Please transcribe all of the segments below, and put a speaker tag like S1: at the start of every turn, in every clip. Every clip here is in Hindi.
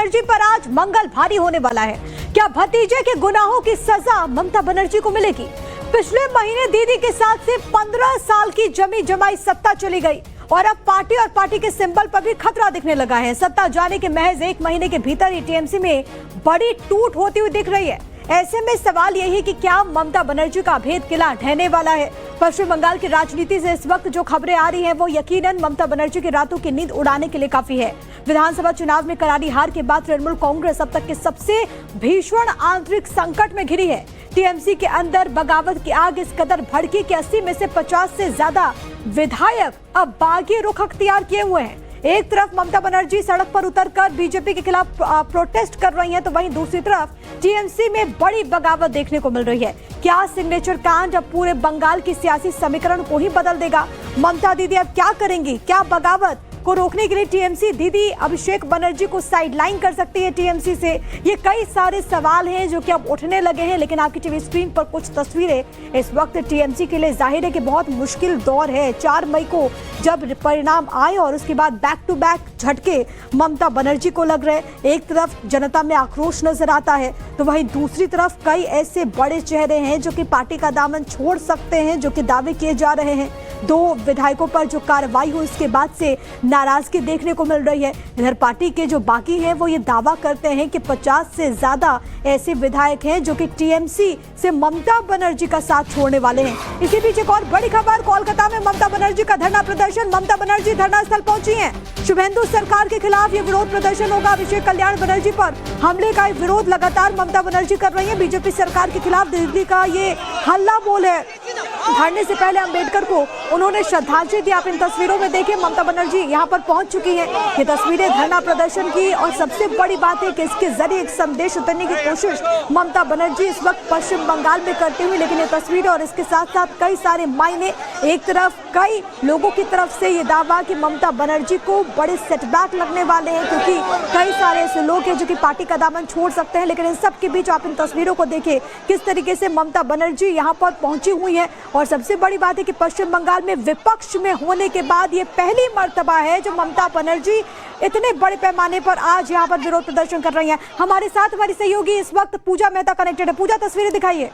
S1: बनर्जी पर आज मंगल भारी होने वाला है। क्या भतीजे के गुनाहों की सजा ममता बनर्जी को मिलेगी? पिछले महीने दीदी के साथ से 15 साल की जमी जमाई सत्ता चली गई और अब पार्टी और पार्टी के सिंबल पर भी खतरा दिखने लगा है। सत्ता जाने के महज 1 महीने के भीतर ही टीएमसी में बड़ी टूट होती हुई दिख रही है। ऐसे में सवाल यही है कि क्या ममता बनर्जी का अभेद किला ढहने वाला है? पश्चिम बंगाल की राजनीति से इस वक्त जो खबरें आ रही हैं वो यकीनन ममता बनर्जी की रातों की नींद उड़ाने के लिए काफी है। विधानसभा चुनाव में करारी हार के बाद तृणमूल कांग्रेस अब तक के सबसे भीषण आंतरिक संकट में घिरी है। टीएमसी के अंदर बगावत की आग इस कदर भड़की कि 80 में से 50 से ज्यादा विधायक अब बागी रुख अख्तियार किए हुए हैं। एक तरफ ममता बनर्जी सड़क पर उतरकर बीजेपी के खिलाफ प्रोटेस्ट कर रही हैं, तो वहीं दूसरी तरफ टीएमसी में बड़ी बगावत देखने को मिल रही है। क्या सिग्नेचर कांड अब पूरे बंगाल की सियासी समीकरण को ही बदल देगा? ममता दीदी अब क्या करेंगी? क्या बगावत को रोकने के लिए टीएमसी दीदी अभिषेक बनर्जी को साइडलाइन कर सकती है टीएमसी से? ये कई सारे सवाल हैं जो कि अब उठने लगे हैं। लेकिन आपकी टीवी स्क्रीन पर कुछ तस्वीरें इस वक्त टीएमसी के लिए जाहिर है कि बहुत मुश्किल दौर है। 4 मई को जब परिणाम आए और उसके बाद बैक टू बैक झटके ममता बनर्जी को लग रहे, एक तरफ जनता में आक्रोश नजर आता है तो वहीं दूसरी तरफ कई ऐसे बड़े चेहरे हैं जो कि पार्टी का दामन छोड़ सकते हैं, जो कि दावे किए जा रहे हैं। 2 विधायकों पर जो कार्रवाई हुई उसके बाद से नाराजगी देखने को मिल रही है। इधर पार्टी के जो बाकी हैं वो ये दावा करते हैं कि 50 से ज्यादा ऐसे विधायक हैं जो कि टीएमसी से ममता बनर्जी का साथ छोड़ने वाले हैं। इसी बीच एक और बड़ी खबर, कोलकाता में ममता बनर्जी का धरना प्रदर्शन। ममता बनर्जी धरना स्थल पहुंची हैं। शुभेंदु सरकार के खिलाफ ये विरोध प्रदर्शन होगा। अभिषेक कल्याण बनर्जी पर हमले का विरोध लगातार ममता बनर्जी कर रही है। बीजेपी सरकार के खिलाफ दिल्ली का ये हल्ला बोल है। धरने से पहले अंबेडकर को उन्होंने श्रद्धांजलि दी। आप इन तस्वीरों में देखिए, ममता बनर्जी यहाँ पर पहुंच चुकी हैं। ये तस्वीरें धरना प्रदर्शन की और सबसे बड़ी बात है कि इसके जरिए एक संदेश उतरने की कोशिश ममता बनर्जी इस वक्त पश्चिम बंगाल में करती हुई। लेकिन ये तस्वीरें और इसके साथ साथ कई सारे मायने, एक तरफ कई लोगों की तरफ से ये दावा कि ममता बनर्जी को बड़े सेटबैक लगने वाले हैं क्योंकि कई सारे ऐसे लोग हैं जो कि पार्टी का दामन छोड़ सकते हैं। लेकिन इन सब के बीच आप इन तस्वीरों को देखिए किस तरीके से ममता बनर्जी यहाँ पर पहुंची हुई है। और सबसे बड़ी बात है कि पश्चिम बंगाल में विपक्ष में होने के बाद ये पहली मर्तबा है जो ममता बनर्जी इतने बड़े पैमाने पर आज यहाँ पर विरोध प्रदर्शन कर रही हैं। हमारे साथ हमारी सहयोगी इस वक्त पूजा मेहता कनेक्टेड है। पूजा, तस्वीरें दिखाइए।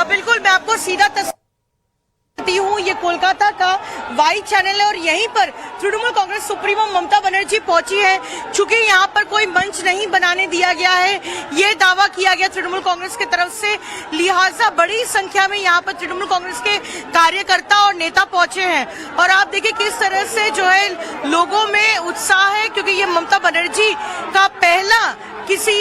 S2: बिल्कुल, मैं आपको सीधा हूँ। ये कोलकाता का वाई चैनल है और यहीं पर तृणमूल कांग्रेस सुप्रीमो ममता बनर्जी पहुंची है। चूंकि यहाँ पर कोई मंच नहीं बनाने दिया गया है, ये दावा किया गया तृणमूल कांग्रेस की तरफ से, लिहाजा बड़ी संख्या में यहाँ पर तृणमूल कांग्रेस के कार्यकर्ता और नेता पहुंचे हैं। और आप देखिए किस तरह से जो है लोगों में उत्साह है, क्योंकि ये ममता बनर्जी का पहला किसी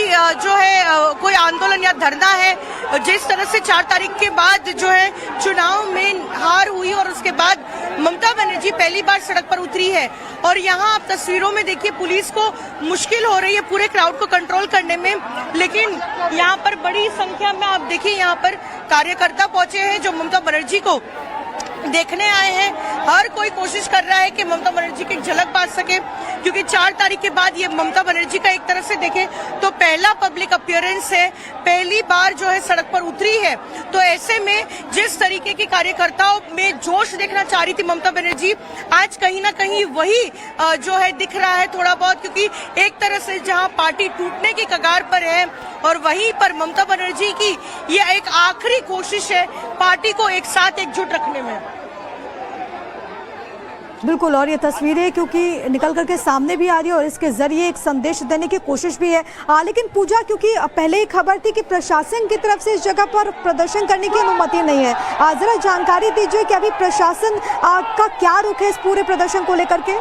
S2: जो है कोई आंदोलन या धरना है। जिस तरह से 4 तारीख के बाद जो है चुनाव में हार हुई और उसके बाद ममता बनर्जी पहली बार सड़क पर उतरी है। और यहाँ आप तस्वीरों में देखिए पुलिस को मुश्किल हो रही है पूरे क्राउड को कंट्रोल करने में। लेकिन यहाँ पर बड़ी संख्या में आप देखिए यहाँ पर कार्यकर्ता पहुंचे हैं जो ममता बनर्जी को देखने आए हैं। हर कोई कोशिश कर रहा है कि ममता बनर्जी की झलक पा सके, क्योंकि 4 तारीख के बाद ये ममता बनर्जी का एक तरह से देखें तो पहला पब्लिक अपीयरेंस है, पहली बार जो है सड़क पर उतरी है। तो ऐसे में जिस तरीके के कार्यकर्ताओं में जोश देखना चाह रही थी ममता बनर्जी, आज कहीं ना कहीं वही जो है दिख रहा है थोड़ा बहुत, क्योंकि एक तरह से जहां पार्टी टूटने की कगार पर है और वहीं पर ममता बनर्जी की ये एक आखिरी कोशिश है पार्टी को एक साथ एकजुट रखने में।
S1: बिल्कुल, और ये तस्वीरें क्योंकि निकल करके सामने भी आ रही है और इसके जरिए एक संदेश देने की कोशिश भी है। लेकिन पूजा, क्योंकि पहले ही खबर थी कि प्रशासन की तरफ से इस जगह पर प्रदर्शन करने की अनुमति नहीं है, जरा जानकारी दीजिए कि अभी प्रशासन का क्या रुख है इस पूरे प्रदर्शन को लेकर के?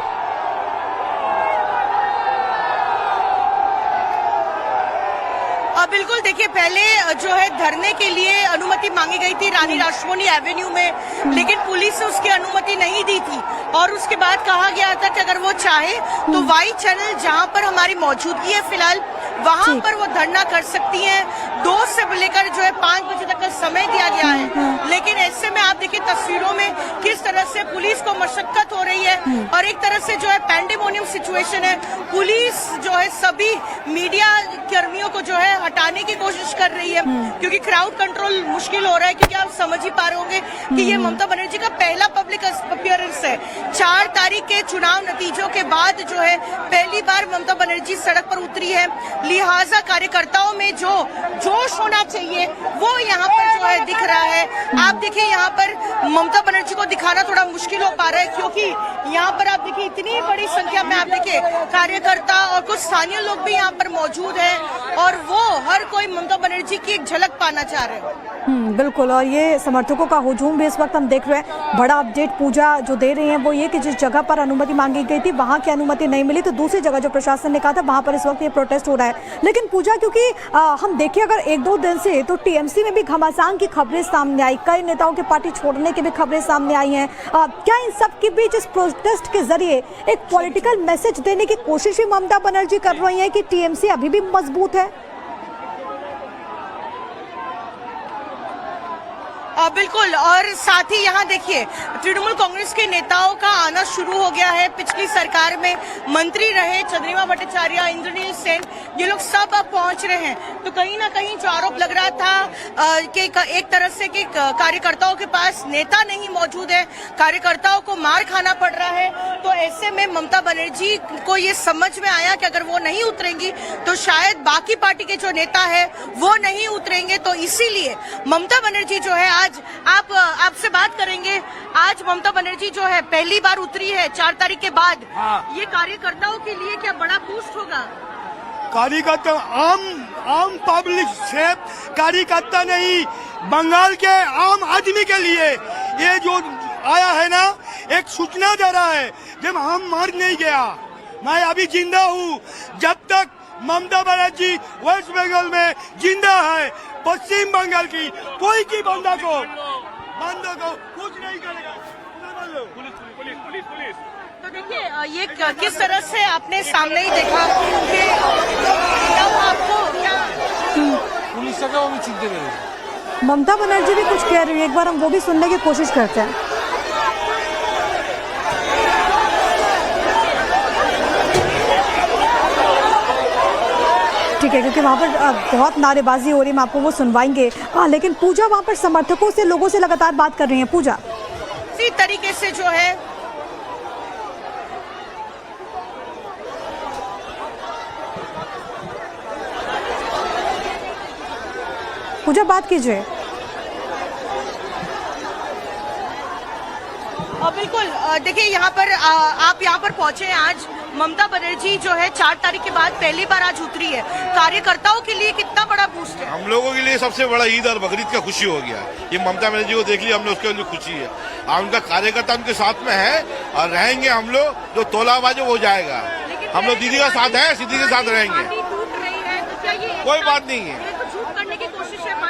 S2: बिल्कुल, देखिए पहले जो है धरने के लिए अनुमति मांगी गई थी रानी राष्ट्रमणि एवेन्यू में, लेकिन पुलिस ने उसकी अनुमति नहीं दी थी। और उसके बाद कहा गया था कि अगर वो चाहे तो वाई चैनल जहां पर हमारी मौजूदगी है फिलहाल वहां पर वो धरना कर सकती हैं। 2 से लेकर जो है 5 बजे तक का समय दिया गया है। लेकिन ऐसे में आप देखिए तस्वीरों में किस तरह से पुलिस को मशक्कत हो रही रही है और एक तरह से जो है पैंडेमोनियम सिचुएशन है। पुलिस जो है सभी मीडिया कर्मियों को जो है हटाने की कोशिश कर रही है क्योंकि क्राउड कंट्रोल मुश्किल हो रहा है, क्योंकि आप समझ ही पा रहे होंगे कि ये ममता बनर्जी का पहला पब्लिक अपीयरेंस है। 4 तारीख के चुनाव नतीजों के बाद जो है पहली बार ममता बनर्जी सड़क पर उतरी है, लिहाजा कार्यकर्ताओं में जो जोश होना चाहिए वो यहाँ पर जो है दिख रहा है। आप देखिए यहाँ पर ममता बनर्जी को दिखाना थोड़ा मुश्किल हो पा रहा है क्योंकि यहाँ पर आप देखिए इतनी बड़ी संख्या में आप देखिए कार्यकर्ता और कुछ स्थानीय लोग भी यहाँ पर मौजूद हैं और वो हर कोई ममता बनर्जी की एक झलक पाना चाह रहे हैं।
S1: बिल्कुल, और ये समर्थकों का हुजूम भी इस वक्त हम देख रहे हैं। बड़ा अपडेट पूजा जो दे रही हैं वो ये कि जिस जगह पर अनुमति मांगी गई थी वहां की अनुमति नहीं मिली, तो दूसरी जगह जो प्रशासन ने कहा था वहां पर इस वक्त ये प्रोटेस्ट हो रहा है। लेकिन पूजा, क्योंकि हम देखिए अगर 1-2 दिन से तो टीएमसी में भी घमासान की खबरें सामने आई, कई नेताओं के पार्टी छोड़ने की भी खबरें सामने आई हैं। क्या इन सब के बीच इस प्रोटेस्ट के जरिए एक पॉलिटिकल मैसेज देने की कोशिश भी ममता बनर्जी कर रही है कि टीएमसी अभी भी मजबूत है?
S2: बिल्कुल, और साथ ही यहाँ देखिए तृणमूल कांग्रेस के नेताओं का आना शुरू हो गया है। पिछली सरकार में मंत्री रहे चंद्रिमा भट्टाचार्य, इंद्रनील सेन, ये लोग सब अब पहुंच रहे हैं। तो कहीं ना कहीं जो आरोप लग रहा था कि एक तरह से कि कार्यकर्ताओं के पास नेता नहीं मौजूद है, कार्यकर्ताओं को मार खाना पड़ रहा है, तो ऐसे में ममता बनर्जी को ये समझ में आया कि अगर वो नहीं उतरेंगी तो शायद बाकी पार्टी के जो नेता है वो नहीं उतरेंगे। तो इसीलिए ममता बनर्जी जो है आज आपसे बात करेंगे। आज ममता बनर्जी जो है पहली बार उतरी है 4 तारीख के बाद। ये कार्यकर्ताओं के लिए क्या बड़ा बूस्ट होगा?
S3: कार्यकर्ता आम पब्लिक से कार्यकर्ता नहीं, बंगाल के आम आदमी के लिए ये जो आया है ना, एक सूचना दे रहा है जब हम मर नहीं गया, मैं अभी जिंदा हूँ। जब तक ममता बनर्जी वेस्ट बंगाल में जिंदा है, पश्चिम बंगाल की कोई की बंदा को कुछ नहीं करेगा। पुलिस।
S2: तो देखिए ये किस तरह से आपने सामने ही देखा कि आपको क्या
S4: पुलिस का वो भी चिंता करेगी।
S1: ममता बनर्जी भी कुछ कह रही है, एक बार हम वो भी सुनने की कोशिश करते हैं। ठीक है, क्योंकि वहाँ पर बहुत नारेबाजी हो रही है, हम आपको वो सुनवाएंगे। लेकिन पूजा वहाँ पर समर्थकों से, लोगों से लगातार बात कर रही हैं। पूजा,
S2: इसी तरीके से जो है
S1: पूजा बात कीजिए।
S2: बिल्कुल, देखिए यहाँ पर आप यहाँ पर पहुंचे हैं आज। ममता बनर्जी जो है 4 तारीख के बाद पहली बार आज उतरी है। कार्यकर्ताओं के लिए कितना बड़ा बूस्ट है?
S5: हम लोगों के लिए सबसे बड़ा ईद और बकरीद का खुशी हो गया। ये ममता बनर्जी को देख लिया हमने, उसके लिए खुशी है। उनका कार्यकर्ता उनके साथ में है और रहेंगे। हम लोग जो तोलाबाज हो जाएगा, हम लोग दीदी का साथ है, सीधी के साथ रहेंगे। कोई बात नहीं है,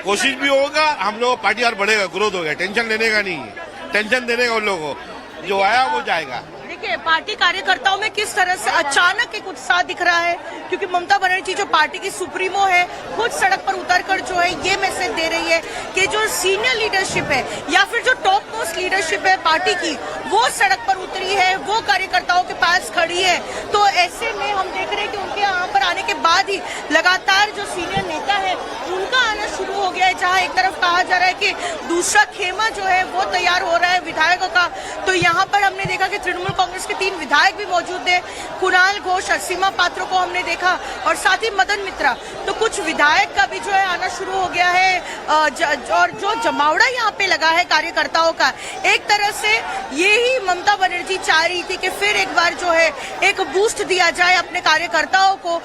S5: कोशिश भी होगा। हम लोग पार्टी और बढ़ेगा, ग्रोथ होगा। टेंशन लेने का नहीं है, टेंशन देने का उन लोगों को, जो आया वो जाएगा।
S2: देखिए पार्टी कार्यकर्ताओं में किस तरह से अचानक एक उत्साह दिख रहा है, क्योंकि ममता बनर्जी जो पार्टी की सुप्रीमो है खुद सड़क पर उतरकर जो है ये मैसेज दे रही है कि जो सीनियर लीडरशिप है या फिर जो टॉप मोस्ट लीडरशिप है पार्टी की, वो सड़क पर उतरी है, वो कार्यकर्ताओं के पास खड़ी है। तो ऐसे में हम देख रहे हैं कि उनके यहाँ पर आने के बाद ही लगातार जो सीनियर नेता है उनका आना शुरू हो गया है। जहाँ एक तरफ कहा जा रहा है कि दूसरा खेमा जो है वो तैयार हो रहा है विधायकों का, तो यहाँ पर हमने देखा कि तृणमूल कांग्रेस के 3 विधायक भी मौजूद थे। कुणाल घोष, सीमा पात्रों को हमने देखा और साथ ही मदन मित्रा। तो कुछ विधायक का भी जो है आना शुरू हो गया है और जो जमावड़ा यहाँ पे लगा है कार्यकर्ताओं का, एक तरह से यही ममता बनर्जी चाह रही थी कि फिर एक बार जो है एक बूस्ट दिया जाए अपने कार्यकर्ताओं को।